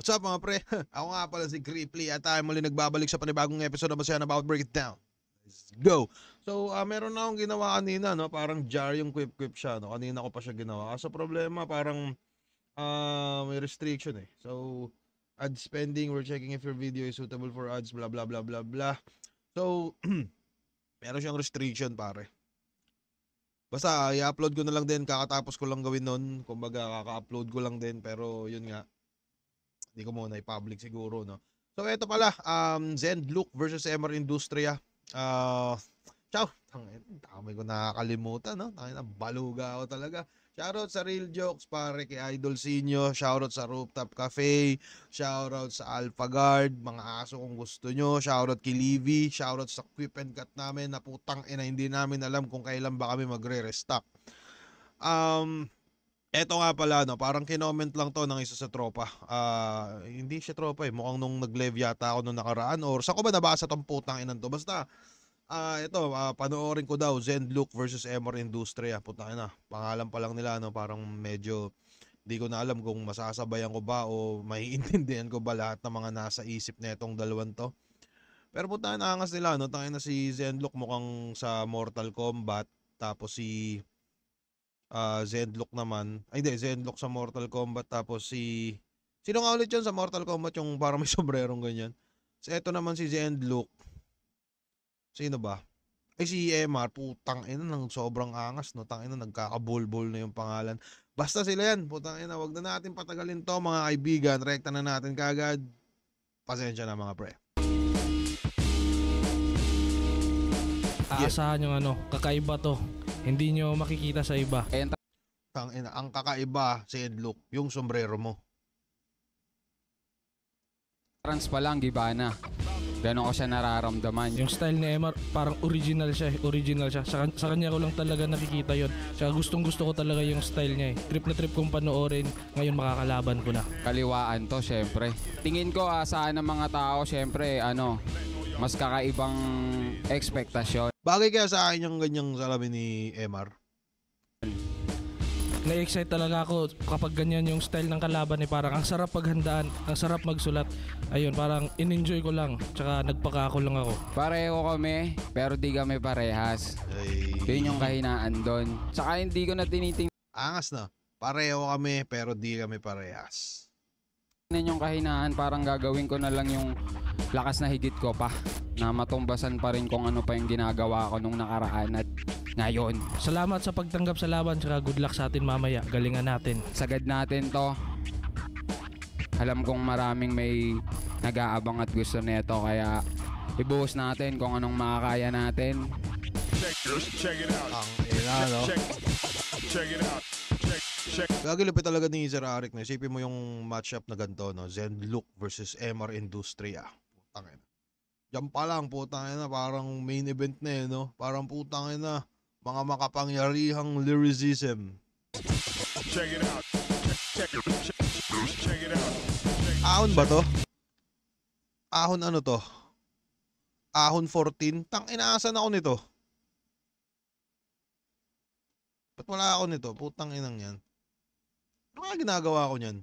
What's up mga pre? Ako nga pala si Creeply at tayo muli nagbabalik sa panibagong episode na Masaya About Break It Down. Let's go! So meron na akong ginawa kanina, no? Parang jar yung quip siya, no? Kanina ko pa siya ginawa. Kaso problema parang may restriction eh. So ad spending, we're checking if your video is suitable for ads, blah blah blah blah blah. So meron siyang restriction pare. Basta i-upload ko na lang din, kakatapos ko lang gawin nun. Kumbaga kaka-upload ko lang din, pero yun nga. Hindi ko muna i-public siguro, no? So, eto pala, Zendlook versus MR Industria. Ciao! Dami ko nakakalimutan, no? Baluga ako talaga. Shoutout sa Real Jokes, pare, kay Idol Sinyo. Shoutout sa Rooftop Cafe. Shoutout sa Alpha Guard, mga aso kung gusto nyo. Shoutout kay Livy. Shoutout sa Quip and Cut namin na putang ina, hindi namin alam kung kailan ba kami magre-restock. Eto nga pala, no, parang kinoment lang to ng isa sa tropa. Hindi siya tropa eh. Mukhang nung nag-live yata ako nung nakaraan. Or saan ko ba nabasa tong putang inan to? Basta, panoorin ko daw, Zendlook versus MR Industria. Putang ina, pangalan pa lang nila, no, parang medyo, di ko na alam kung masasabayan ko ba o maiintindihan ko ba lahat ng mga nasa isip na itong dalawan to. Pero putang ina, angas nila, no, tangina si Zendlook mukhang sa Mortal Kombat. Tapos si Zendlook naman. Ay hindi, Zendlook sa Mortal Kombat. Tapos si... Sino nga ulit yun sa Mortal Kombat? Yung parang may sombrerong ganyan. So eto naman si Zendlook. Sino ba? Ay si MR. Putang ina ng sobrang angas, no? Tang ina, nagkakabol-bol na yung pangalan. Basta sila yan. Putang ina, wag na natin patagalin to mga kaibigan. Rekta na natin kagad. Pasensya na mga pre. Aasahan yung kakaiba to. Hindi nyo makikita sa iba. Tangina, ang kakaiba si Zendlook, yung sombrero mo. Trans pa lang, giba na. Ganon ko siya nararamdaman. Yung style ni Emar, parang original siya. Sa kanya ko lang talaga nakikita yon. Tsaka gustong gusto ko talaga yung style niya eh. Trip na trip kong panoorin, ngayon makakalaban ko na. Kaliwaan to, syempre. Tingin ko saan ng mga tao, syempre, mas kakaibang ekspektasyon. Bagay kaya sa akin yung ganyang salamin ni MR? Na-excite talaga ako kapag ganyan yung style ng kalaban eh. Parang ang sarap paghandaan, ang sarap magsulat. Ayun, parang in-enjoy ko lang. Tsaka nagpaka-ako lang ako. Pareho kami, pero di kami parehas. Ay. Yun yung kahinaan doon. Tsaka hindi ko na tinitingnan Angas na. Pareho kami, pero di kami parehas. yung kahinaan. Parang gagawin ko na lang yung lakas na higit ko pa. Na matumbasan pa rin kung ano pa yung ginagawa ko nung nakaraan at ngayon. Salamat sa pagtanggap sa laban. Tsaka good luck sa atin mamaya. Galingan natin. Sagad natin to. Alam kong maraming may nag-aabang at gusto nito, kaya ibuhos natin kung anong makakaya natin. Check it out. Ang ina, no? Check it out. Gagilipit talaga ni Sir Arik na. Isipin mo yung matchup na ganito, no? Zendlook versus MR Industria. Putang ina. Diyan pa lang, putang ina, parang main event na eh, no? Parang putang ina, mga makapangyarihang lyricism. Check it out. Check it out. Ahon ba to? Ahon ano to? Ahon 14? Tang inaasan ako nito. Ba't wala ako nito? Putang inang yan. Ano kaya ginagawa ko niyan?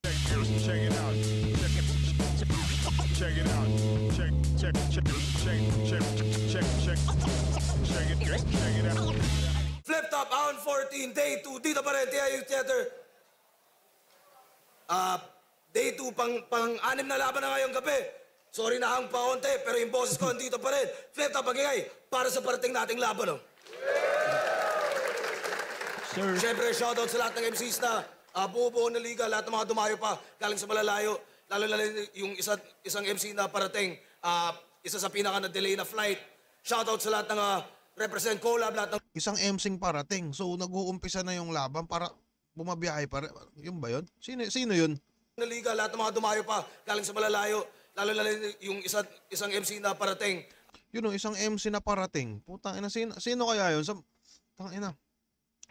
Check it out. Check it out. Check it out. Flip Top, Ahon 14, Day 2, dito pa rin, TIU Theater. Day 2, pang-anim na laban na ngayong gabi. Sorry na hang pa konti, pero yung boses ko dito pa rin. Flip Top, magigay, para sa parating nating laban. Sir. Siyempre, shoutout sa lahat ng MCs na buo-buo na liga, lahat ng mga dumayo pa, galing sa malalayo. Lalo yung isang MC na parating, isa sa pinaka na-delay na flight. Shoutout sa lahat ng represent collab, lahat ng... Isang MCing parating. So, nag-uumpisa na yung laban para bumabiyahe para. Yun ba yun? Sino yun? Na liga, lahat ng mga dumayo pa, galing sa malalayo. Lalo yung isang MC na parating. Yun o, isang MC na parating. Putang ina, sino kaya yun? Putang ina.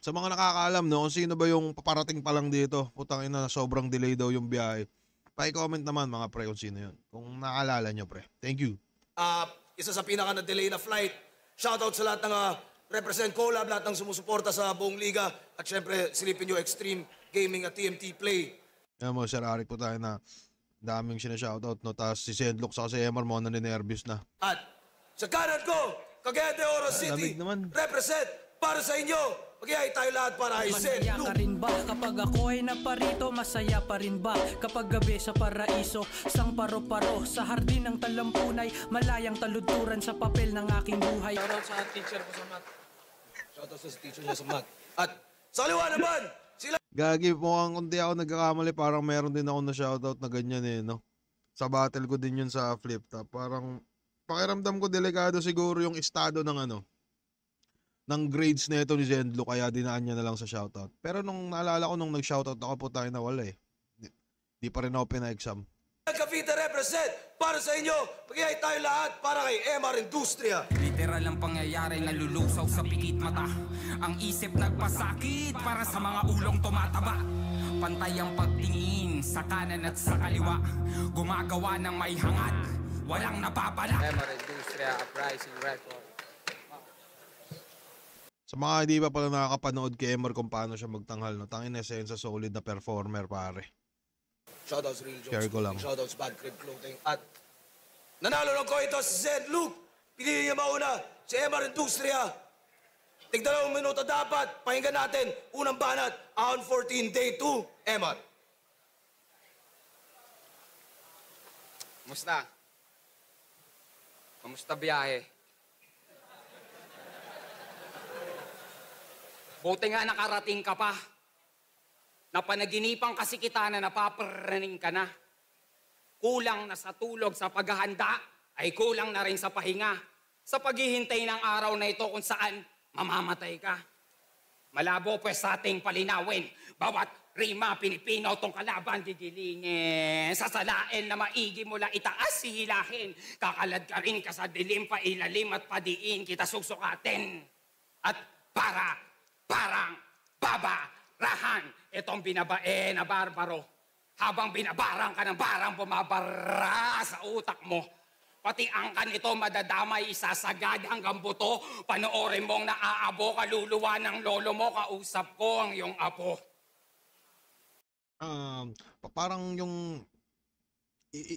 Sa mga nakakaalam, no, kung sino ba yung paparating pa lang dito, putang ina, sobrang delay daw yung biyahe. Pa-comment naman mga pre kung sino yun. Kung nakaalala nyo, pre. Thank you. Isa sa pinaka na-delay na flight. Shoutout sa lahat ng represent collab, lahat ng sumusuporta sa buong liga. At syempre, silipin nyo Extreme Gaming at TMT Play. Ayan mo, Sir Arik po tayo na daming sinashoutout, no? Tapos si Zendlock sa si Emar mo na ninervous na. At sa kanan ko, Cagayan de Oro City, lamig naman. represent para sa inyo. Magyayay tayo lahat para kay Masaya Zen ka Luke. rin ba? Kapag ako ay naparito, masaya pa rin ba? Kapag gabi sa paraiso, sang paro-paro sa hardin ng talampunay, malayang taludturan sa papel ng aking buhay. Shoutout sa teacher ko sa math. Shoutout sa teacher niya sa math. At sa kaliwa naman, sila Gagi, mukhang kundi ako nagkakamali, parang meron din ako na shoutout na ganyan eh, no? Sa battle ko din yun sa flip top. Parang pakiramdam ko delikado siguro yung estado ng ano, ng grades na ito ni Zendlo, kaya dinaan niya na lang sa shoutout. Pero nung naalala ko nung nag-shoutout ako po tayo nawala eh. Di pa rin ako pina-exam. Cavite represent para sa inyo. Magyayay tayo lahat para kay MR Industria. Literal ang pangyayari na lulusaw sa pikit mata. Ang isip nagpasakit para sa mga ulong tumataba. Pantay ang pagtingin sa kanan at sa kaliwa. Gumagawa ng may hangad, walang napapala. MR Industria Uprising Record. Sa mga hindi pa pala nakakapanood kay Emar kung paano siya magtanghal, no? Tangin na sense, solid na performer, pare. Shoutouts Real Jokes. Share ko lang. Shoutouts Bad Crib Clothing. At nanalo ng ko ito si Zen Luke. Pinili niya mauna si MR Industria. Tigdalawang minuto dapat. Pakinggan natin. Unang banat. On 14, day 2. MR. Kumusta? Kamusta biyahe? Buti nga nakarating ka pa. Napanaginipan kasi kita na napaparaning ka na. Kulang na sa tulog sa paghahanda, ay kulang na rin sa pahinga. Sa paghihintay ng araw na ito kung saan mamamatay ka. Malabo pues sa ating palinawin. Bawat rima, pinipinaw tong kalaban, didilingin. Sasalain na maigi mula itaas, sihilahin. Kakalad ka rin ka sa dilim, pailalim at padiin, kita susukatin. At parang babarahan itong binabae na barbaro. Habang binabarang ka ng barang, bumabara sa utak mo. Pati angkan ito madadamay, isasagad hanggang buto. Panoorin mong naaabo, kaluluwa ng lolo mo, kausap ko ang iyong apo. Parang yung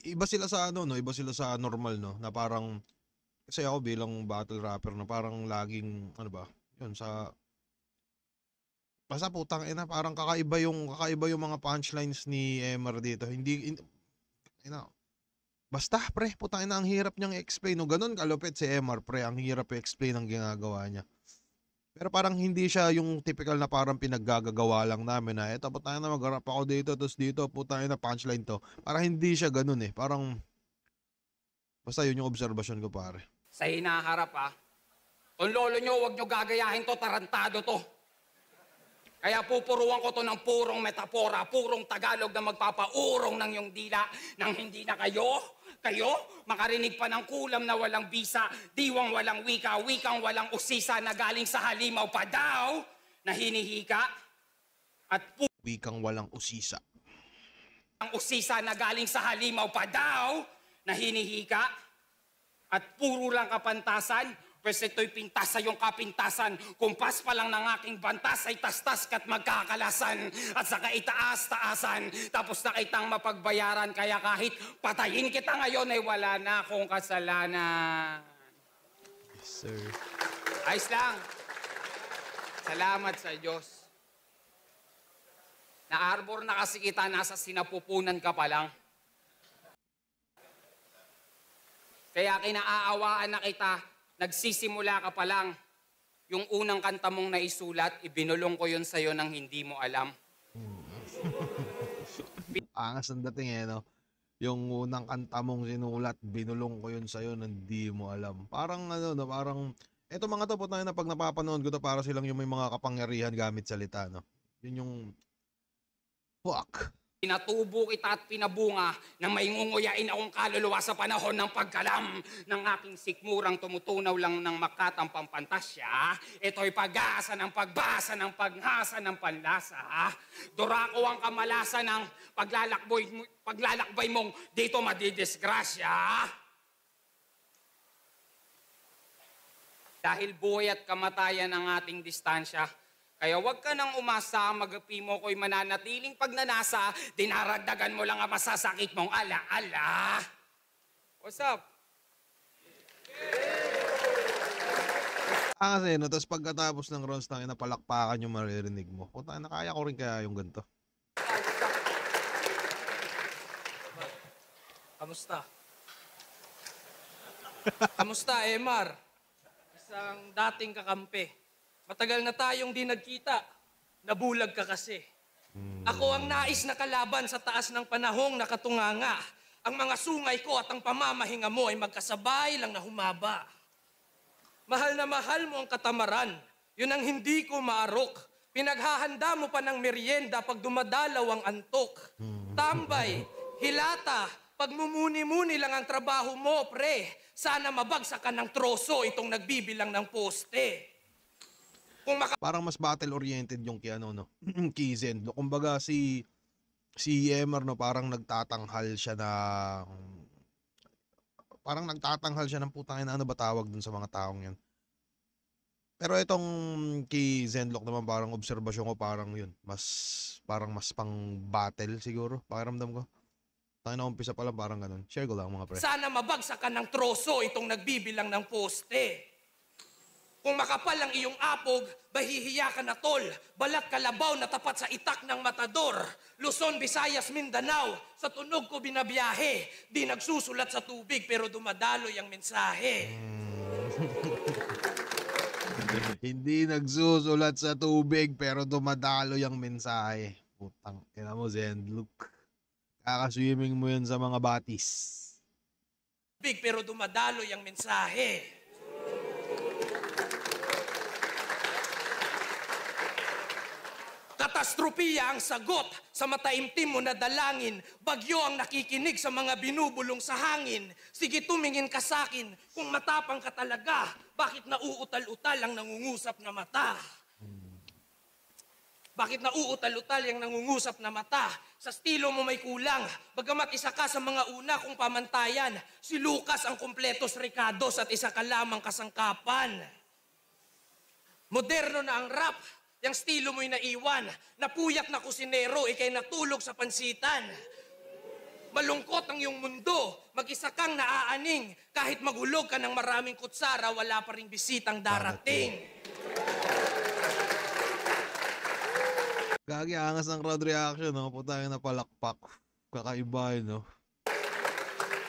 iba sila sa ano, no? Iba sila sa normal, no? Na parang kasi ako bilang battle rapper na parang laging ano ba? Yun sa basta putang ina, parang kakaiba yung mga punchlines ni Emar dito. Hindi ina. Basta pre, putang ina, ang hirap niyang explain. No, ganun kalupit si Emar, pre, ang hirap i-explain ang ginagawa niya. Pero parang hindi siya yung typical na parang pinaggagawa lang namin na eto putang ina, magharap ako dito, tapos dito putang ina, punchline to. Parang hindi siya ganun eh. Parang basta yun yung obserbasyon ko, pare. Sa hinaharap Kung lolo nyo, huwag nyo gagayahin to, tarantado to. Kaya pupuruan ko to ng purong metapora, purong Tagalog na magpapaurong ng yung dila nang hindi na kayo makarinig pa ng kulam na walang bisa, diwang walang wika, wikang walang usisa na galing sa halimaw pa daw na hinihika at Wikang walang usisa. ang usisa na galing sa halimaw pa daw na hinihika at puro lang kapantasan. Pwes ito'y pintas sa iyong kapintasan. Kumpas pa lang ng aking bantas ay tastas ka't magkakalasan. At saka itaas-taasan. Tapos na kitang mapagbayaran. Kaya kahit patayin kita ngayon ay wala na akong kasalanan. Yes, sir. Ayos lang. Salamat sa Diyos. Na-arbor na kasi kita, nasa sinapupunan ka pa lang. Kaya kinaaawaan na kita. Nagsisimula ka pa lang. Yung unang kanta mong naisulat, ibinulong ko yun sa'yo nang hindi mo alam. Angas ang dating eh, no? Yung unang kanta mong sinulat, binulong ko yun sa'yo nang di mo alam. Parang ano, no? Parang, eto mga to, putang ina, pag napapanood ko to, para silang yung may mga kapangyarihan gamit salita, no? Yun yung, fuck. Pinatubo kita at pinabunga na may ngunguyain akong kaluluwa sa panahon ng pagkalam ng aking sikmurang tumutunaw lang ng makatang pampantasya. Ito'y pag-asa ng pagbasa ng paghasa ng panlasa. Durako ang kamalasa ng paglalakbay mong dito madidisgrasya. Dahil buhay at kamatayan ang ating distansya, Kaya wag ka nang umasa, magapi mo ko'y mananatiling pagnanasa, dinaragdagan mo lang ang masasakit mong ala-ala. What's up? Kasi no, tapos pagkatapos ng rounds na napalakpakan yung maririnig mo. Puta, nakaya ko rin kaya yung ganito. Kamusta? Kamusta, Emar? Isang dating kakampi. Matagal na tayong di nagkita. Nabulag ka kasi. Ako ang nais na kalaban sa taas ng panahong nakatunganga. Ang mga sungay ko at ang pamamahinga mo ay magkasabay lang na humaba. Mahal na mahal mo ang katamaran. Yun ang hindi ko maarok. Pinaghahanda mo pa ng merienda pag dumadalaw ang antok. Tambay, hilata, pagmumuni-muni lang ang trabaho mo, pre. Sana mabagsak ka ng troso itong nagbibilang ng poste. Kung Parang mas battle-oriented yung kay ano, no? Kay Zend. Kumbaga si Emer, no, parang nagtatanghal siya ng putangin na ano ba tawag dun sa mga taong yan. Pero itong kay Zenlock naman parang obserbasyon ko parang yun. Parang mas pang battle siguro. Pakiramdam ko. Tayo na umpisa pa lang parang ganun. Share ko lang mga pre. Sana mabagsak ka ng troso itong nagbibilang ng poste. Kung makapal ang iyong apog, bahihiya ka na tol. Balat kalabaw na tapat sa itak ng matador. Luzon, Visayas, Mindanao, sa tunog ko binabiyahe. Di nagsusulat sa tubig pero dumadaloy ang mensahe. Hindi nagsusulat sa tubig pero dumadalo yung mensahe. Putang ina mo Zenlock. Kakaswimming mo yun sa mga batis. Big pero dumadaloy ang mensahe. Katastropiya ang sagot sa mataimtim mo na dalangin. Bagyo ang nakikinig sa mga binubulong sa hangin. Sige tumingin ka sa'kin kung matapang ka talaga. Bakit nauutal-utal ang nangungusap na mata? Bakit nauutal-utal ang nangungusap na mata? Sa estilo mo may kulang. Bagamat isa ka sa mga una kong pamantayan. Si Lucas ang kumpletos Ricardos at isa ka lamang kasangkapan. Moderno na ang rap. Yang estilo mo'y naiwan, napuyat na kusinero, ikay natulog sa pansitan. Malungkot ang iyong mundo, mag-isa kang naaaning. Kahit magulog ka ng maraming kutsara, wala pa ring bisitang darating. Gagi, angas ng crowd reaction, no? Putang na palakpak. Kakaiba yun, no?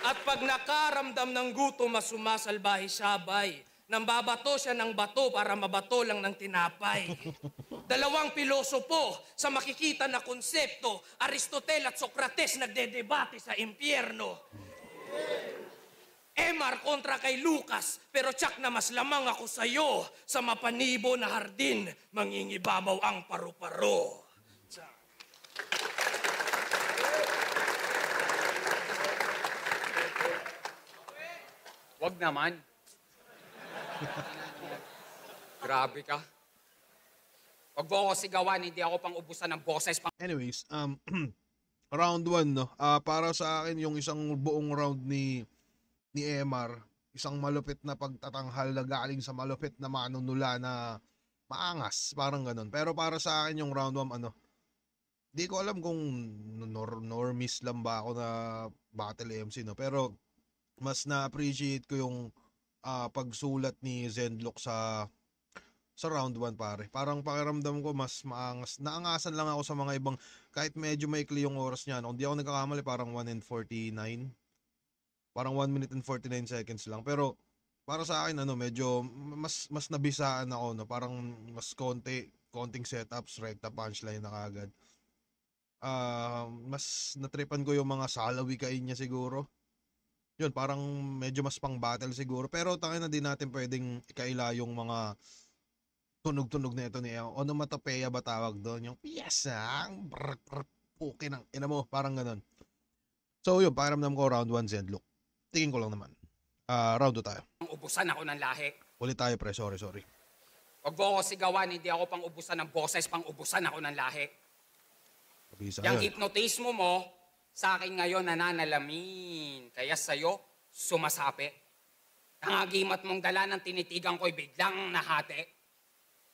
At pag nakaramdam ng gutom, mas sumasalbahe sabay. Nambabato siya ng bato para mabato lang ng tinapay. Dalawang pilosopo sa makikita na konsepto, Aristotel at Socrates nagdedebate sa impyerno. Emar kontra kay Lucas, pero tsak na mas lamang ako sa'yo. Sa mapanibo na hardin, mangingibabaw ang paru-paro. Wag naman. Grabe ka. Wag mo ako sigawan, hindi ako pang ubusan ng boses. Anyways, round 1, no? Para sa akin, yung isang buong round ni Emar, isang malupit na pagtatanghal na galing sa malupit na manunula na maangas, parang ganun. Pero para sa akin, yung round 1, di ko alam kung normies lang ba ako na battle MC, no? Pero mas na-appreciate ko yung pagsulat ni Zenlock sa round 1 pare. Parang pakiramdam ko mas maangas. Naangasan lang ako sa mga ibang kahit medyo maikli yung oras niya. No? Hindi ako nagkakamali parang 1 and 49. Parang 1 minute and 49 seconds lang. Pero para sa akin medyo mas nabisaan ako no. Parang mas konting setups, rekta punchline na kagad. Mas natripan ko yung mga salawikain niya siguro. Yun, parang medyo mas pang battle siguro. Pero tangin na din natin pwedeng ikaila yung mga tunog-tunog na ito ni onomatopeya ba tawag doon? Yung piyasang puki ng ina mo, parang ganun. So yun, pakiramdam ko round 1 Zenlock. Tingin ko lang naman. Round 2 tayo. Ubusan ako ng lahi. Ulit tayo pre, sorry. Wag mo ako sigawan, hindi ako pang ubusan ng boses, pang ubusan ako ng lahi. Kabisa Yung yun. hypnotismo mo, sa akin ngayon nananalamin. Kaya sa'yo, sumasapi. Ang agimat mong dala ng tinitigan ko'y biglang nahati.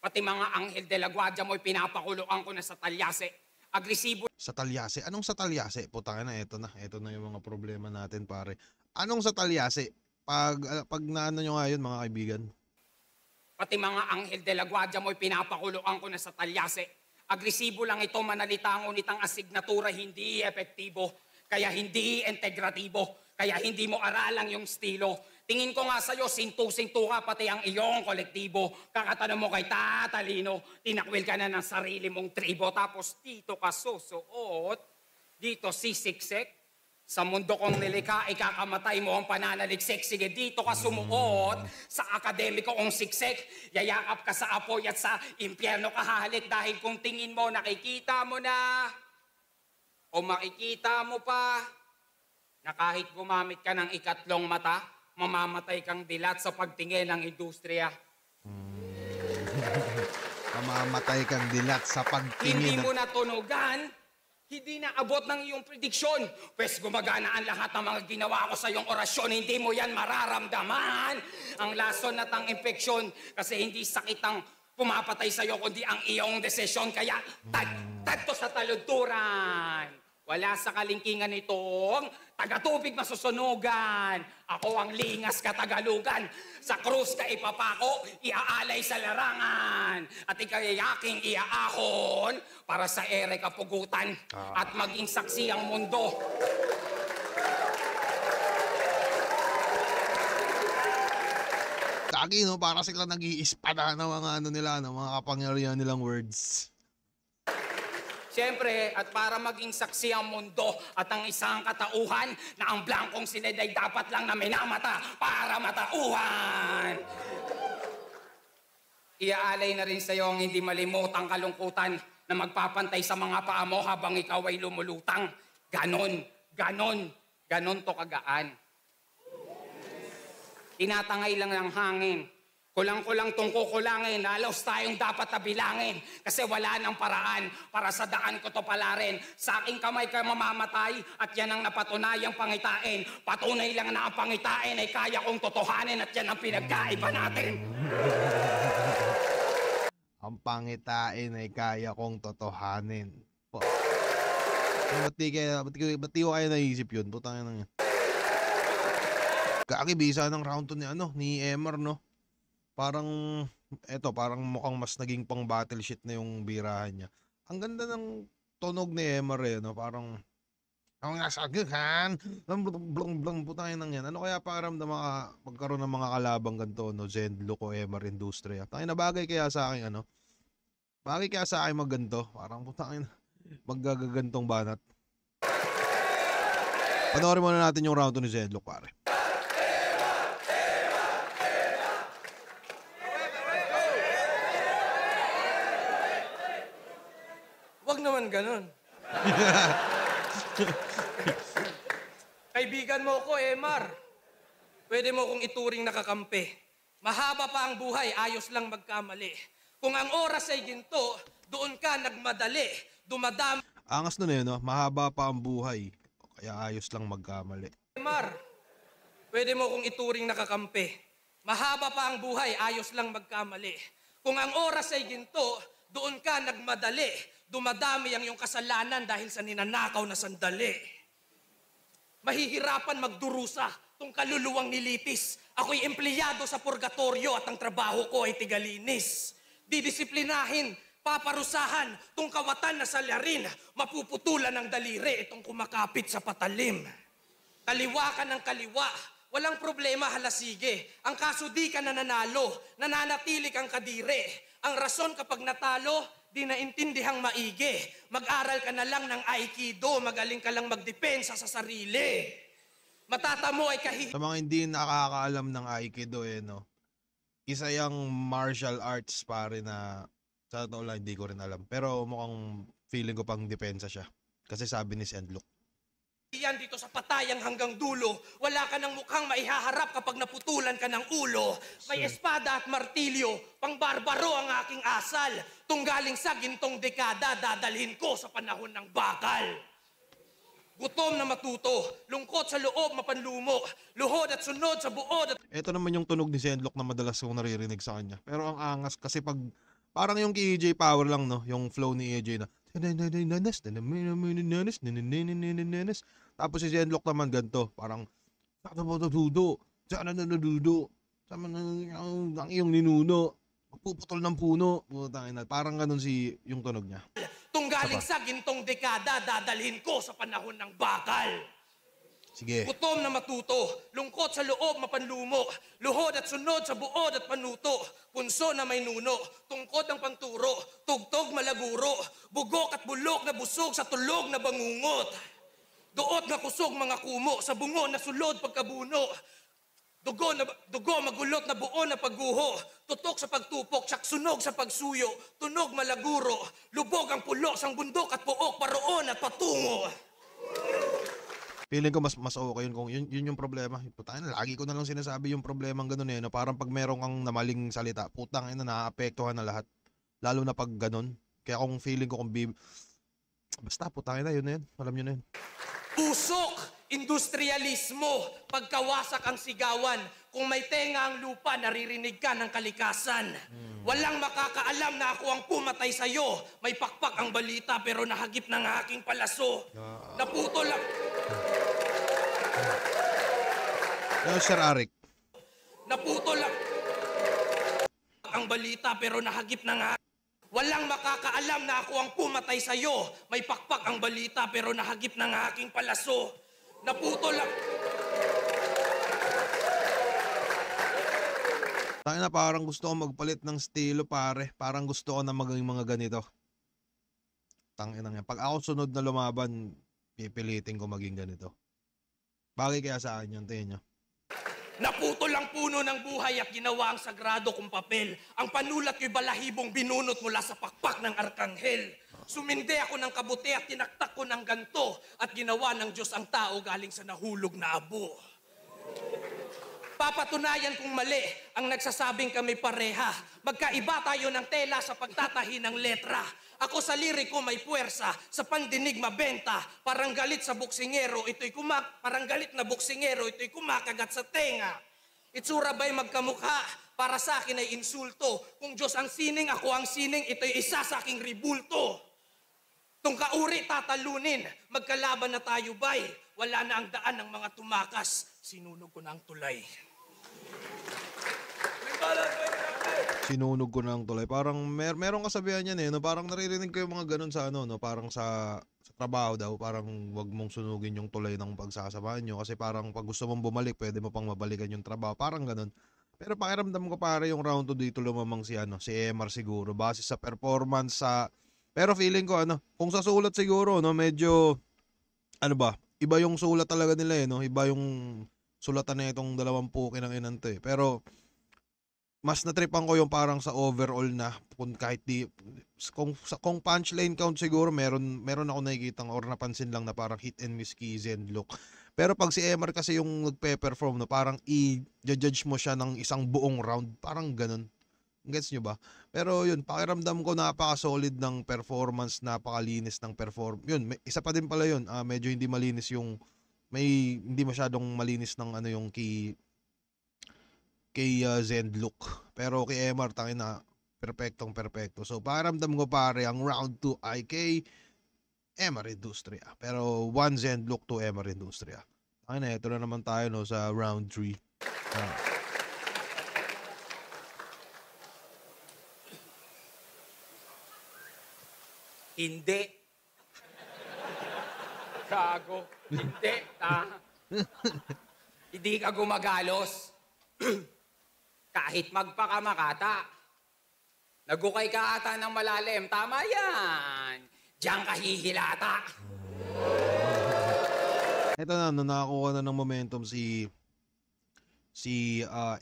Pati mga Anghel de la Guardia mo'y pinapakuluan ko na sa talyase. Agresibo Sa talyase? Anong sa talyase? Putang na, ito na. Ito na yung mga problema natin, pare. Anong sa talyase? Pag naano nyo nga yun, mga kaibigan. Pati mga Anghel de la Guardia mo'y pinapakuluan ko na sa talyase. Agresibo lang ito manalita, ngunit ang asignatura hindi epektibo. Kaya hindi integratibo. Kaya hindi mo aralang yung estilo. Tingin ko nga sa'yo, sintu-sintu ka pati ang iyong kolektibo. Kakatanong mo kay tatalino, tinakwil ka na ng sarili mong tribo. Tapos dito ka susuot, dito sisiksik. Sa mundo kong nilikha, ikakamatay mo ang pananaliksik. Sige, dito ka sumuot, sa akademiko kong siksik. Yayakap ka sa apoy at sa impyerno ka hahalik. Dahil kung tingin mo, nakikita mo na, o makikita mo pa, na kahit gumamit ka ng ikatlong mata, mamamatay kang dilat sa pagtingin ng industriya. Mamamatay kang dilat sa Hindi pagtingin. mo natunugan, hindi na abot ng iyong prediksyon. Pwes gumagana ang lahat ng mga ginawa ko sa iyong orasyon, hindi mo yan mararamdaman. Ang lason at ang infeksyon, kasi hindi sakit ang pumapatay sa iyo, kundi ang iyong desisyon. Kaya tagto sa taludturan. Wala sa kalingkingan itong tagatubig masusunugan. Ako ang lingas katagalugan. Sa krus ka ipapako, iaalay sa larangan. At ika'y aking iaahon para sa ere kapugutan at maging saksi ang mundo. Lagi, no? Para sila nag-iispada ng mga ano nila, ng mga kapangyarihan nilang words. Siyempre, at para maging saksi ang mundo at ang isang katauhan na ang blankong silid ay dapat lang na minamata para matauhan. Iaalay na rin sa iyo ang hindi malimutang kalungkutan na magpapantay sa mga paa mo habang ikaw ay lumulutang. Ganon to kagaan. Tinatangay lang ng hangin. Kulang-kulang tong kukulangin, halos tayong dapat nabilangin kasi wala nang paraan para sa daan ko to palarin. Sa aking kamay ka mamamatay at yan ang napatunayang pangitain. Patunay lang na ang pangitain ay kaya kong totohanin at yan ang pinagkaiba natin. Ang pangitain ay kaya kong totohanin. Po. Ba't di ko kayo naisip yun? Putangin lang yan. Kakibisa ng round 2 ni Emar, no? Parang mukhang mas naging pang battle shit na yung birahan niya. Ang ganda ng tunog ni Emar, no? Parang ang nasaguhan, blong putangin lang yan. Ano kaya pakiramdam pagkaroon ng mga kalabang ganito, no? Zendlo ko, Emar Industria. Tangin na bagay kaya sa akin, bagay kaya sa akin magganto. Parang putangin maggagagantong banat. Panoorin muna natin yung round 2 ni Zendlo, pare. Wag naman ganun. Kaibigan mo ko, Emar. Pwede mo kong ituring nakakampi. Mahaba pa ang buhay, ayos lang magkamali. Kung ang oras ay ginto, doon ka nagmadali. Dumadami. Angas nun no? Mahaba pa ang buhay. Kaya ayos lang magkamali. Emar, pwede mo kong ituring nakakampi. Mahaba pa ang buhay, ayos lang magkamali. Kung ang oras ay ginto, doon ka nagmadali. Dumadami ang iyong kasalanan dahil sa ninanakaw na sandali. Mahihirapan magdurusa tong kaluluwang nilitis. Ako'y empleyado sa purgatorio at ang trabaho ko ay tigalinis. Didisiplinahin, paparusahan, tong kawatan na salarin. Mapuputulan ng daliri itong kumakapit sa patalim. Kaliwa ka ng kaliwa, walang problema halasige. Ang kaso di ka nananalo, nananatili kang kadire. Ang rason kapag natalo, di naintindihang maigi. Mag-aral ka na lang ng Aikido, magaling ka lang magdepensa sa sarili. Matatamo ay Sa mga hindi nakakaalam ng Aikido, no? Isa yung martial arts, pare, na sa totoo lang hindi ko rin alam. Pero mukhang feeling ko pang depensa siya. Kasi sabi ni Sendlok. yan dito sa patayang hanggang dulo. Wala ka ng mukhang maihaharap kapag naputulan ka ng ulo. May espada at martilyo, pang barbaro ang aking asal. Tunggaling sa gintong dekada, dadalhin ko sa panahon ng bakal. Gutom na matuto, lungkot sa loob mapanlumo, luhod at sunod sa buod at... Ito naman yung tunog ni Sendlok na madalas kong naririnig sa kanya. Pero ang angas kasi pag Parang yung kay EJ Power lang, no? Yung flow ni EJ na. Tapos si Zenlock naman ganito. Parang, ang iyong ninuno. Magpuputol ng puno. Putang ina. Parang ganun yung tunog niya. Tunggaling sa gintong dekada, dadalhin ko sa panahon ng bakal. Sige. Gutom na matuto, lungkot sa loob mapanlumo, luhod at sunod sa buod at panuto, punso na may nuno, tungkod ng panturo, tugtog malaguro, bugok at bulok na busog sa tulog na bangungot. Duot na kusog mga kumo, sa bungo na sulod pagkabuno, dugo magulot na buo na pagguho, tutok sa pagtupok, sunog sa pagsuyo, tunog malaguro, lubog ang pulok sang bundok at puok paroon at patungo. Feeling ko mas okay yun kung yun yung problema. Putang ina, lagi ko na lang sinasabi yung problema ng ganun eh. No? Parang pag meron kang namaling salita, putang ina, naaapektuhan na lahat. Lalo na pag ganun. Kaya kung feeling ko basta putang ina, yun na yun. Alam nyo na yun. Usok, industrialismo, pagkawasak ang sigawan. Kung may tenga ang lupa, naririnig ka ng kalikasan. Walang makakaalam na ako ang pumatay sa'yo. May pakpak ang balita pero nahagip ng aking palaso. Naputol lang... Sir Arik. Naputol lang... ang balita pero nahagip ng aking... Walang makakaalam na ako ang pumatay sa'yo. May pakpak ang balita pero nahagip ng aking palaso. Naputol lang... Tangina, parang gusto ko magpalit ng estilo, pare. Parang gusto ko na maging mga ganito. Tangina nga. Pag ako sunod na lumaban, pipilitin ko maging ganito. Bagay kaya sa akin yun, tingin nyo. Naputol ang puno ng buhay at ginawa ang sagrado kong papel. Ang panulat ko'y balahibong binunot mula sa pakpak ng arkanghel. Sumindi ako ng kabuti at tinaktak ko ng ganto at ginawa ng Diyos ang tao galing sa nahulog na abo. Papatunayan kong mali ang nagsasabing kami pareha. Magkaiba tayo ng tela sa pagtatahi ng letra. Ako sa liriko may puwersa, sa pandinig mabenta. Parang galit na boksingero, ito'y kumakagat sa tenga. Itsura ba'y magkamukha? Para sa akin ay insulto. Kung Diyos ang sining, ako ang sining, ito'y isa sa aking ribulto. Tung kauri tatalunin, magkalaban na tayo ba'y? Wala na ang daan ng mga tumakas, sinunog ko na ang tulay. Sinunog ko na ang tulay. Parang merong kasabihan yan eh. No? Parang naririnig ko yung mga ganun sa no? Parang sa trabaho daw. Parang wag mong sunugin yung tulay ng pagsasamahan nyo. Kasi parang pag gusto mong bumalik, pwede mo pang mabalikan yung trabaho. Parang ganun. Pero pakiramdam ko pare yung round 2 dito lumamang si MR siguro. Base sa performance Pero feeling ko kung sa sulat siguro, no, medyo iba yung sulat talaga nila eh, no? Iba yung sulatan na itong dalawang puki ng inanto eh. Pero mas natripan ko yung parang sa overall na kung kahit kung punchline count siguro meron ako nakikita or napansin lang na parang hit and miss key Zenlock. Pero pag si MR kasi yung nagpe-perform no, parang i-judge mo siya ng isang buong round, parang ganun. Gets nyo ba? Pero yun, pakiramdam ko napaka-solid ng performance, napakalinis ng Yun, isa pa din pala yun. Medyo hindi malinis hindi masyadong malinis ng yung kay Zenlock. Pero kay MR, tangina, perpekto. So, pakiramdam ko pare, ang round 2 ay kay MR Industria. Pero 1 Zenlock to MR Industria. Tangina, ito na naman tayo no, sa round 3. Hindi. Gago. Hindi. Hindi ka gumagalos. Kahit magpakamakata. Nagukay ka ata ng malalim. Tama yan. Diyan ka hihilata. Ito na, nakakuha na ng momentum si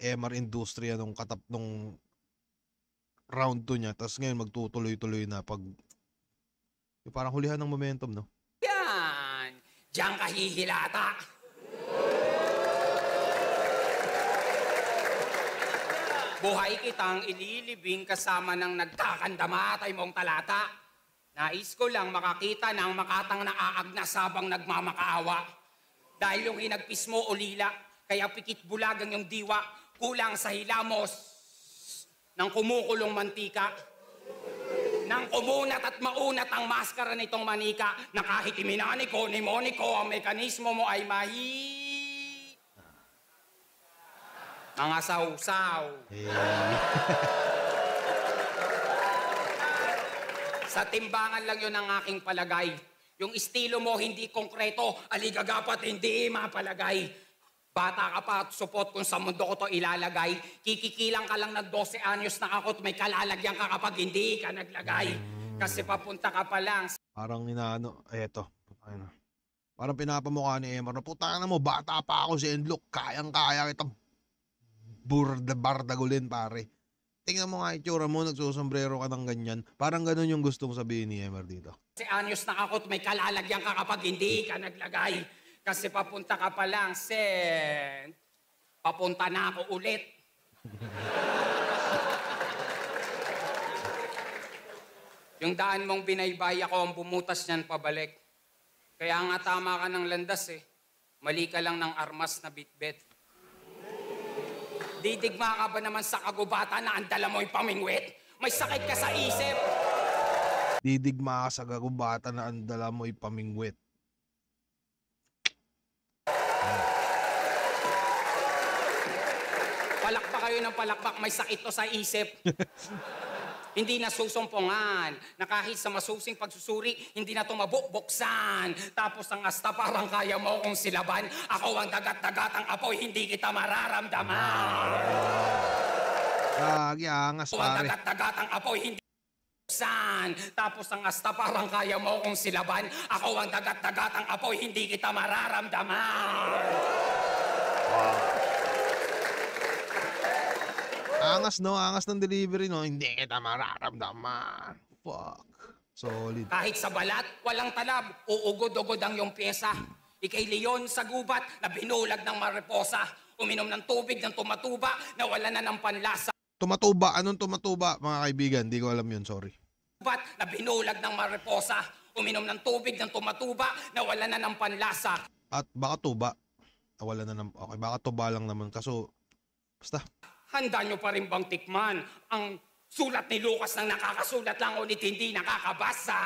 MR Industria nung round 2 niya. Tapos ngayon magtutuloy-tuloy na pag parang hulihan ng momentum, no? Yan. Diyan ka hihilata. Buhay kitang ililibing kasama ng nagkakandamatay mong talata. Nais ko lang makakita ng makatang naaagnas habang nagmamakaawa. Dahil yung hinagpis mo ulila, kaya pikit bulag ang yung diwa, kulang sa hilamos ng kumukulong mantika. Nang kumunat at maunat ang maskara nitong manika na kahit iminani ko, nimoni ko, ang mekanismo mo ay mga sausaw. Sa timbangan lang yun ang aking palagay. Yung estilo mo hindi konkreto, aligagapat hindi mapalagay. Bata ka pa at supot kung sa mundo ko to ilalagay. Kikikilang ka lang ng 12 anyos na ako at may kalalagyan ka kapag hindi ka naglagay. Kasi papunta ka pa lang. Parang inaano, eto. Ayun. Parang pinapamukha ni Emar na putang na mo, bata pa ako si Enlock, kayang-kaya kitang bardagulin pare. Tingnan mo nga itsura mo, nagsusombrero ka ng ganyan. Parang ganun yung gustong sabihin ni Emar dito. Kasi anyos na ako at may kalalagyan ka kapag hindi ka naglagay. Kasi papunta ka pa lang, Sen. Papunta na ako ulit. Yung daan mong binaybay ako ang bumutas niyan pabalik. Kaya nga tama ka ng landas eh. Mali ka lang ng armas na bitbit. Didigma ka ba naman sa kagubatan na ang dala mo'y pamingwit? May sakit ka sa isip. Didigma ka sa gagubatan na ang dala mo'y pamingwit. Palakpak kayo ng palakpak, may sakit to sa isip. Hindi na susumpungan, na kahit sa masusing pagsusuri, hindi na tumabukbuksan. Tapos ang asta parang kaya mo kong silaban. Ako ang dagat-dagat ang apoy, hindi kita mararamdaman. Angas Ako ang pare. dagat-dagat ang apoy, hindi buksan. Tapos ang asta parang kaya mo kong silaban. Ako ang dagat-dagat ang apoy, hindi kita mararamdaman. Angas no, angas ng delivery no, hindi kita mararamdaman. Fuck. Solid. Kahit sa balat, walang talab, uugod-ugod ang iyong pyesa. Ikay leon sa gubat na binulag ng mariposa. Uminom ng tubig ng tumatuba na wala na ng panlasa. Tumatuba, anong tumatuba mga kaibigan? Hindi ko alam yun, sorry. Gubat na binulag ng mariposa. Uminom ng tubig ng tumatuba na wala na ng panlasa. At baka tuba. Wala na ng, okay, baka tuba lang naman. Kaso, basta. Handa nyo pa rin bang tikman ang sulat ni Lucas ng nakakasulat lang ulit hindi nakakabasa?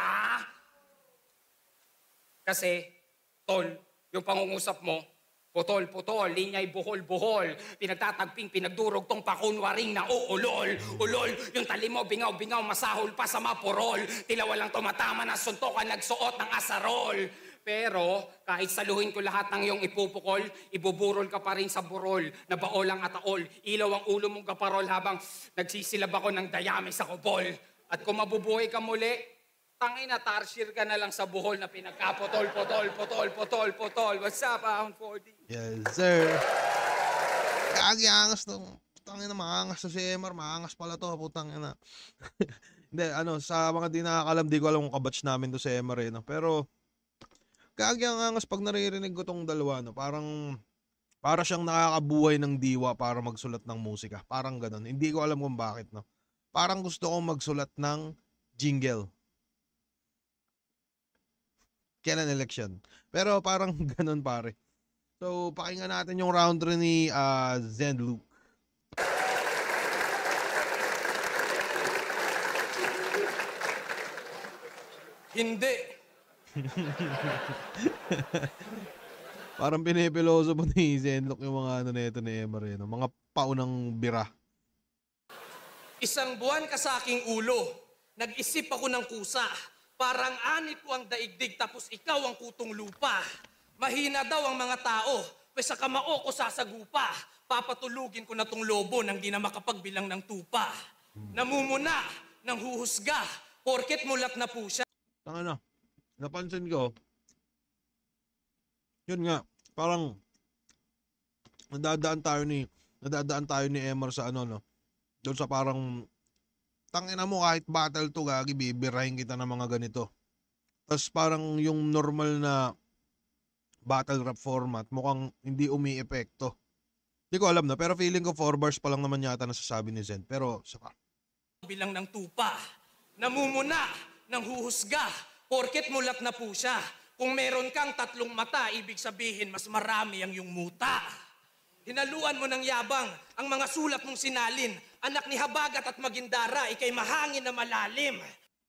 Kasi, tol, yung pangungusap mo, putol-putol, linyay buhol-buhol, pinagtatagping, pinagdurog tong pakunwaring na uulol. Ulol, yung tali mo, bingaw-bingaw, masahol pa sa mapurol. Tila walang tumatama na suntokan, nagsuot ng asarol. Pero kahit saluhin ko lahat ng iyong ipupukol, ibuburol ka pa rin sa burol na baolang ataol. Ilaw ang ulo mong kaparol habang nagsisilab ako ng dayami sa kupol. At kung mabubuhay ka muli, tangina, tarsier ka na lang sa buhol na pinagkapotol, potol. What's up, Ahon 4D? Yes, sir. Angas to. Putang ina, maangas to si Emar. Maangas pala to, putang ina. Hindi, ano, sa mga di nakakalam, di ko alam kung kabatch namin to si Emar eh, no? Pero, ang angas pag naririnig ko tong dalawa, no? Para siyang nakakabuhay ng diwa para magsulat ng musika. Parang ganun. Hindi ko alam kung bakit, no? Parang gusto kong magsulat ng jingle. Kailan election. Pero parang ganun, pare. So, pakinggan natin yung round 3 ni Zen Luke. Hindi. Parang pinipiloso po ni Zenlock yung mga ano nito ni Emar, no? Mga paunang bira. Isang buwan ka sa aking ulo, nag-isip ako ng kusa. Parang ani ko ang daigdig tapos ikaw ang kutong lupa. Mahina daw ang mga tao, pwes sa kamao ko sasagupa. Papatulugin ko na tong lobo nang di na makapagbilang ng tupa. Namumuna, nang huhusga, porket mulat na po siya. Tanga na. Napansin ko, yun nga, parang nadadaan tayo ni Emar sa ano, no? Doon sa parang, tangina mo kahit battle to, gagi, bibirahin kita ng mga ganito. Tapos parang yung normal na battle rap format, mukhang hindi umi-epekto. Hindi ko alam na, pero feeling ko 4 bars pa lang naman yata nasasabi ni Zen. Pero, saka. Bilang ng tupa, namumuna, nang huhusga, porket mulat na po siya. Kung meron kang 3 mata, ibig sabihin mas marami ang iyong muta. Hinaluan mo ng yabang ang mga sulat mong sinalin. Anak ni Habagat at Magindara, ikay mahangin na malalim.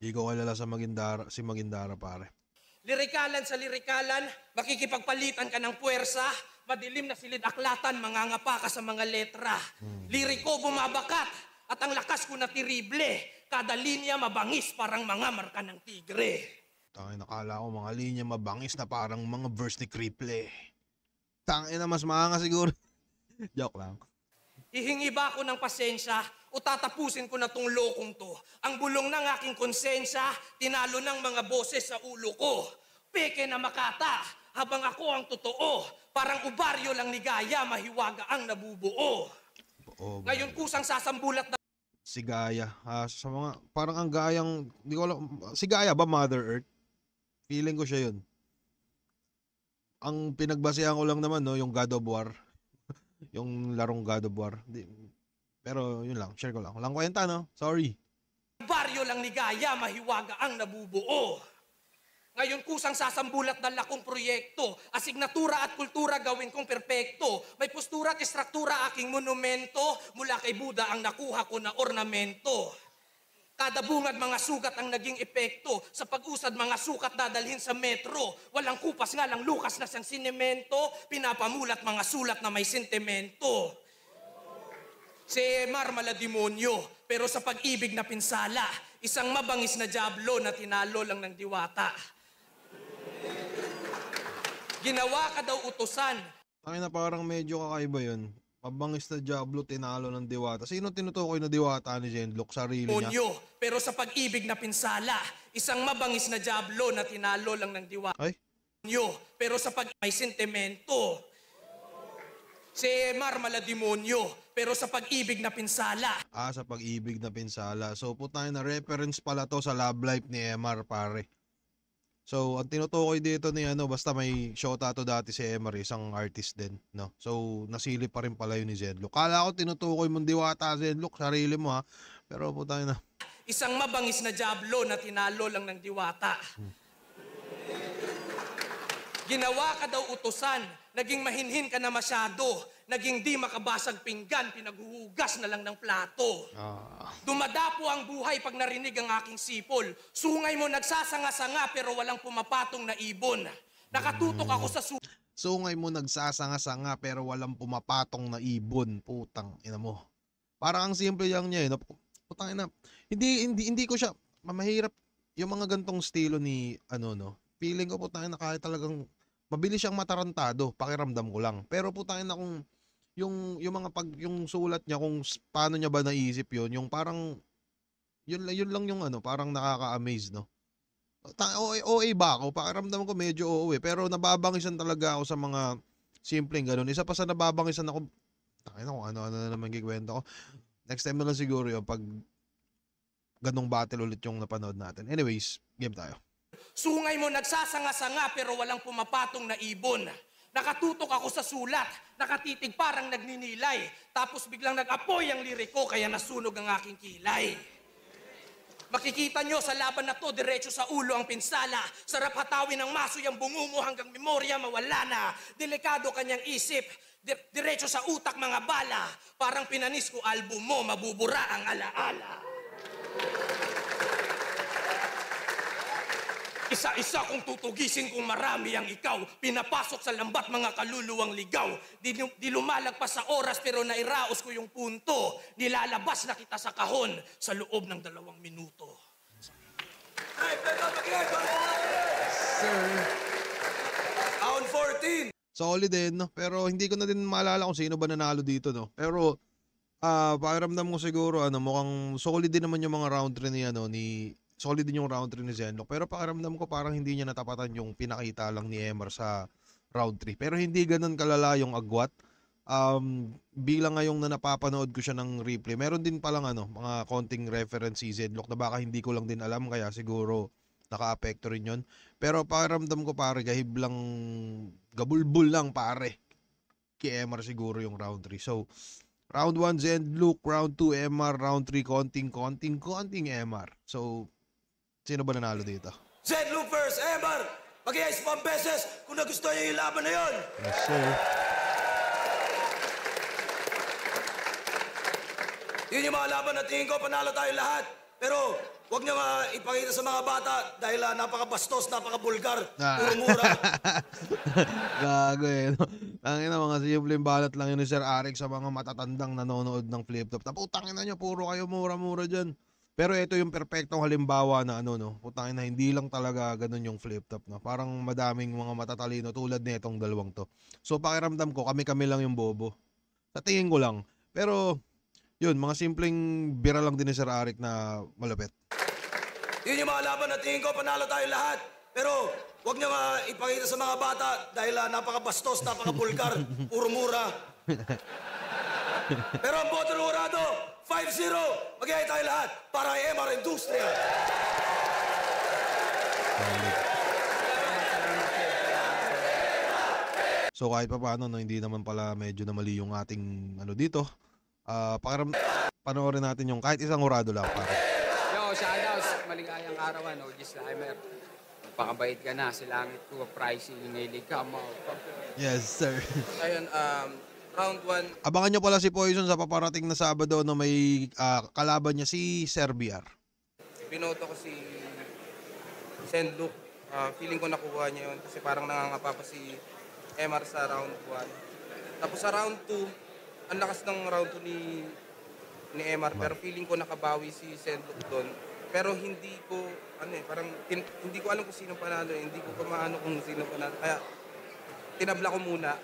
Di ko kilala sa Magindara, si Magindara pare. Lirikalan sa lirikalan, makikipagpalitan ka ng puwersa, madilim na silid-aklatan, mangangapa ka sa mga letra. Liriko bumabakat, at ang lakas ko na tirible, kada linya mabangis parang mga marka ng tigre. Tangin, nakala ko mga linya mabangis na parang mga verse ni Kriple. Tangin na mas maanga siguro. Joke lang. Hihingi ba ako ng pasensya o tatapusin ko na tong lokong to? Ang bulong ng aking konsensya, tinalo ng mga boses sa ulo ko. Peke na makata, habang ako ang totoo. Parang ubaryo lang ni Gaya, mahiwaga ang nabubuo. Oo, Ngayon kusang sasambulat na si Gaia. Sa mga, parang ang Gayang, di ko alam, si Gaia ba Mother Earth? Feeling ko siya yun. Ang pinagbasehan ko lang naman, no, yung God of War. Yung larong God of War. Pero yun lang, share ko lang. Walang kwenta, no? Sorry. baryo lang ni Gaya, mahiwaga ang nabubuo. Ngayon kusang sasambulat na lakong proyekto, asignatura at kultura gawin kong perpekto. May postura at istruktura aking monumento, mula kay Buddha ang nakuha ko na ornamento. Kada bungad mga sugat ang naging epekto, sa pag-usad mga sukat dadalhin sa metro. Walang kupas nga lang lukas na siyang sinemento, pinapamulat mga sulat na may sentimento. Si Emar malademonyo, pero sa pag-ibig na pinsala, isang mabangis na diablo na tinalo lang ng diwata. Ginawa ka daw utusan. Ay na parang medyo kakaiba yun. Mabangis na Diablo, tinalo ng diwata. Sino tinutukoy na diwata ni Zenlok? Sarili niya? Monyo, pero sa pag-ibig na pinsala, isang mabangis na diablo na tinalo lang ng diwata. Ay? Monyo, pero sa may sentimento. Si Emar malademonyo, pero sa pag-ibig na pinsala. Sa pag-ibig na pinsala. So, putay na reference pala to sa love life ni Emar, pare. So, ang tinutukoy dito ni basta may shota to dati si Emar, isang artist din, no? So, nasilip pa rin pala yun ni Zenlok. Kala ko tinutukoy mong diwata, Zenlok, sarili mo ha. Pero putay na. Isang mabangis na diablo na tinalo lang ng diwata. Ginawa ka daw utusan, naging mahinhin ka na masyado, naging di makabasag pinggan, pinaghuhugas na lang ng plato. Dumadapo ang buhay pag narinig ang aking sipol. Sungay mo nagsasanga-sanga pero walang pumapatong na ibon. Nakatutok ako sa Sungay mo nagsasanga-sanga pero walang pumapatong na ibon. Putang ina mo. Parang ang simple lang niya, no? Putang ina. Hindi ko siya mahirap yung mga gantong estilo ni no. Feeling ko putang ina kahit talagang mabilis siyang matarantado, pakiramdam ko lang. Pero putang ina kung yung mga yung sulat niya kung paano niya ba naisip yung parang yun lang yung parang nakaka-amaze, no. OA ba ako? Pakiramdam ko medyo OA, pero nababangisan talaga ako sa mga simpleng ganun. Isa pa sa nababangisan ako, tangina kung ano na naman gikwento ko. Next time na lang siguro yung pag ganung battle ulit yung napanood natin. Anyways, game tayo. Sungay mo nagsasanga-sanga pero walang pumapatong na ibon. Nakatutok ako sa sulat, nakatitig parang nagninilay. Tapos biglang nag-apoy ang liriko kaya nasunog ang aking kilay. Makikita nyo sa laban na to, diretso sa ulo ang pinsala. Sarap hatawin ng maso yung bungo mo hanggang memorya mawala na. Delikado kanyang isip, diretso sa utak mga bala. Parang pinanis ko album mo, mabubura ang alaala. Isa-isa kong tutugisin kung marami ang ikaw. Pinapasok sa lambat mga kaluluwang ligaw. Di lumalagpas sa oras pero nairaos ko yung punto. Nilalabas na kita sa kahon sa loob ng 2 minuto. Hey, sir. Round 14. Solid din, no? Pero hindi ko na din maalala kung sino ba nanalo dito, no? Pero pakiramdam ko siguro mukhang solid din naman yung mga round 3 ni solid din yung round 3 ni Zenlok. Pero pakiramdam ko parang hindi niya natapatan yung pinakita lang ni Emar sa round 3. Pero hindi ganun kalala yung agwat. Bilang ngayong na napapanood ko siya ng replay, meron din palang mga konting reference si Zenlok na baka hindi ko lang din alam, kaya siguro naka-apekto rin yun. Pero pakiramdam ko pare, gahib lang, gabulbul lang pare. Kay Emar siguro yung round 3. So, round 1 Zenlok, round 2 Emar, round 3 konting Emar. So, sino ba nanalo dito? Zenlok first, Emar. Mag-iayos pa ang beses kung nagustuhan niyo yung laban na yun. Yes, sir. Yun yung mga laban na tingin ko, panalo tayo lahat. Pero wag niyo nga ipakita sa mga bata dahil napakabastos, napakabulgar, Ah. puro mura. Gago eh. No? Tangina, mga simpleng balat lang yun ni Sir Arik sa mga matatandang nanonood ng flip top. Putangin na nyo, puro kayo mura-mura dyan. Pero ito yung perpektong halimbawa na ano, no? Putangin na hindi lang talaga ganun yung flip top, no? Parang madaming mga matatalino tulad nitong dalawang to. So pakiramdam ko, kami-kami lang yung bobo. Sa tingin ko lang. Pero, yun, mga simpleng bira lang din ni Sir Arik na malupit. Yun yung mga laban na tingin ko, panalo tayo lahat. Pero wag niyo nga ipakita sa mga bata dahil napakabastos, napakabulgar, puro mura. Pero ang boto ng Urado, 5-0. Mag-iay tayo lahat para kay MR Industria. So kahit pa paano, no, hindi naman pala medyo na mali yung ating ano dito. Panoorin natin yung kahit isang urado lang pare. Yo, shoutouts. Maligayang arawan, OG Slimer. Pakabait ka na, silangit ko, pricey, inilig ka mo. Yes, sir. Ayun, round 1. Abangan nyo pala si Poison sa paparating na Sabado na may kalaban niya si Sir BR. Binoto ko si Send Luke. Feeling ko nakuha niya yun kasi parang nangangapa pa si MR sa round 1. Tapos sa round 2, ang lakas ng round 2 ni MR pero feeling ko nakabawi si Send Luke doon. Pero hindi ko, parang hindi ko alam kung sino panalo. Hindi ko pa maano kung sino panalo. Kaya tinabla ko muna.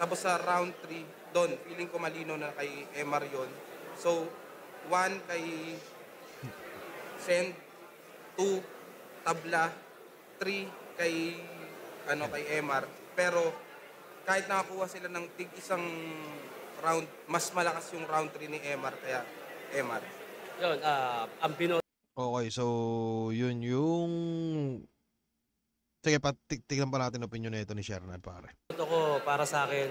Tapos sa round 3, doon, feeling ko malino na kay MR yon. So, 1 kay Send, 2 tabla, 3 kay kay MR. Pero kahit nakakuha sila ng isang round, mas malakas yung round 3 ni MR kaya MR. Yun, ang binoto Okay, so yun yung... Sige, tignan pa natin opinion na ito ni Shernan, pare. ko para sa akin,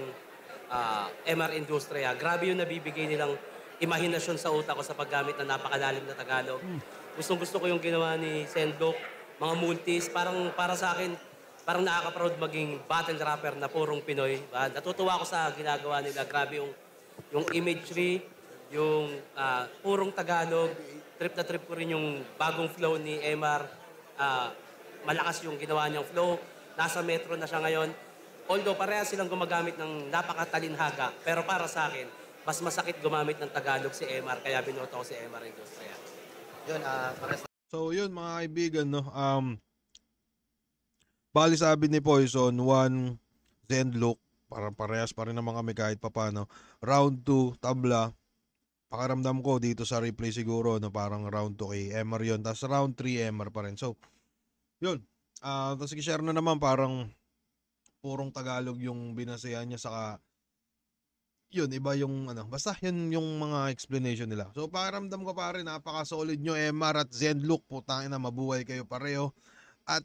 MR Industria. Grabe yung nabibigay nilang imahinasyon sa utak ko sa paggamit ng napakalalim na Tagalog. Gustong-gusto ko yung ginawa ni Sendok, mga multis. Parang para sa akin, parang nakaka-proud maging battle rapper na purong Pinoy. Natutuwa ako sa ginagawa nila. Grabe yung imagery, yung purong Tagalog. Trip na trip ko rin yung bagong flow ni MR. Malakas yung ginawa niyang flow. Nasa metro na siya ngayon. Although parehas silang gumagamit ng napakatalinhaga, pero para sa akin, mas masakit gumamit ng Tagalog si MR, kaya binoto ko si MR Industria. Yun, So yun mga kaibigan, no? Bali sabi ni Poison, 1 Zenlook, parang parehas pa rin naman kami kahit papano. Round 2, tabla. Pakaramdam ko dito sa replay siguro, no, parang round 2 kay MR yun. Tapos round 3, MR pa rin. So, yun. Tapos i-share na naman parang purong Tagalog yung binasehan niya, saka yun, iba yung basta yun yung mga explanation nila. So pakiramdam ko pare, napaka-solid nyo MR at Zenlook, putangin na, mabuhay kayo pareho. At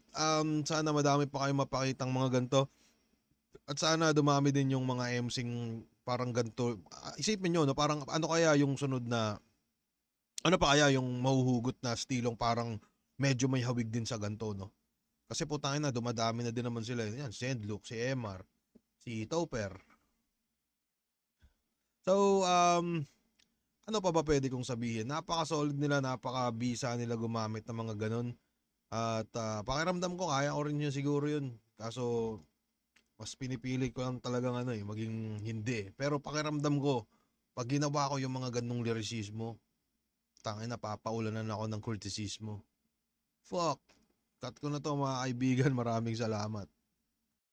sana madami pa kayo mapakitang mga ganito. At sana dumami din yung mga MCing parang ganito. Isipin nyo, no, parang ano kaya yung sunod na, ano pa kaya yung mahuhugot na stilong parang medyo may hawig din sa ganito, no? Kasi putangin na, dumadami na din naman sila. Yan, Zenlook, si MR, si Topper. So, ano pa ba pwede kong sabihin? Napaka-solid nila, napaka-bisa nila gumamit ng mga ganun. At pakiramdam ko, kaya ko rin yun siguro yun. Kaso, mas pinipili ko lang talagang maging hindi. Pero pakiramdam ko, pag ginawa ko yung mga ganung lyricismo, tangin na, papaulanan ako ng kritisismo. Fuck. Cut ko na to mga kaibigan. Maraming salamat.